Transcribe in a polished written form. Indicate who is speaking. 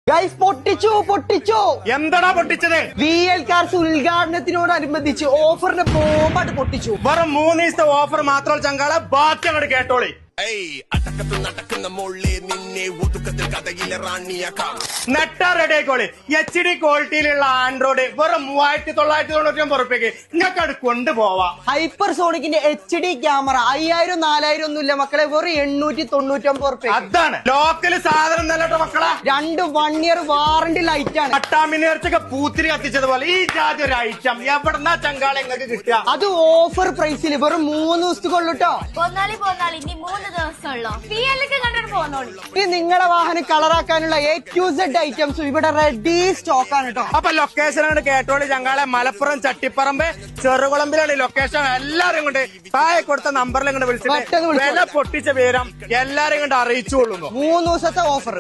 Speaker 1: Guys പൊട്ടിച്ചു
Speaker 2: എന്താടാ പൊട്ടിച്ചത്?
Speaker 1: VL cars ഉദ്ഘാടനത്തിനോടനുബന്ധിച്ച് ഓഫറിന്റെ ബോംബായിട്ട് പൊട്ടിച്ചു.
Speaker 2: വെറും 3 ദിവസത്തെ ഓഫർ മാത്രം ചങ്കാള, ബാക്കി അങ്ങോട്ട് കേട്ടോളി.
Speaker 3: നടക്കുന്ന മോളിലെ നിന്നെ ഒതുക്കത്തിൽ കഥയിലെ റാണിയാക്കാം.
Speaker 2: നെട്ട റെഡി ആയിക്കോളി. HD ക്വാളിറ്റിയിലുള്ള ആൻഡ്രോയിഡ് വെറും 3999 റുപ്യക്ക് നിങ്ങൾക്ക് അത് കൊണ്ടുപോവാം.
Speaker 1: ഹൈപ്പർ സോണിക്കിന്റെ HD ക്യാമറ 5000 4000 ഒന്നുമില്ല മക്കളെ, വെറും 899 റുപ്യ.
Speaker 2: അതാണ് ലോക്കല് സാധനം നല്ലട്ടോ മക്കളെ.
Speaker 1: 2 1 ഇയർ വാറണ്ടി ലൈറ്റ് ആണ്.
Speaker 2: പട്ടാമിനേർച്ചൊക്കെ പൂത്തിരി കത്തിച്ചതുപോലെ ഈ ജാതി ഒരു ഐറ്റം എവിടെന്നാ ചങ്കാള നിങ്ങൾക്ക് കിട്ടുക?
Speaker 1: അത് ഓഫർ പ്രൈസിൽ വെറും 3 ദിവസത്തേക്കുള്ളൂട്ടോ.
Speaker 4: പോന്നാളി ഇനി 3 ദിവസമുള്ളൂ. കണ്ടിട്ട് പോന്നോളി.
Speaker 1: ഈ നിങ്ങളെ വാഹനം കളറാക്കാനുള്ള A to Z ഐറ്റംസും ഇവിടെ റെഡി സ്റ്റോക്ക് ആണ് കേട്ടോ.
Speaker 2: അപ്പൊ ലൊക്കേഷനാണ് കേട്ടോളി ചങ്കാളെ. മലപ്പുറം ചട്ടിപ്പറമ്പ് ചെറുകുളമ്പിലാണ് ലൊക്കേഷൻ. എല്ലാരും കൊണ്ട് താഴെ കൊടുത്ത നമ്പറിൽ ഇങ്ങോട്ട് വിളിച്ചിട്ട് വില പൊട്ടിച്ച വിവരം എല്ലാരും കൊണ്ട് അറിയിച്ചു കൊള്ളുന്നു.
Speaker 1: 3 ദിവസത്തെ ഓഫർ.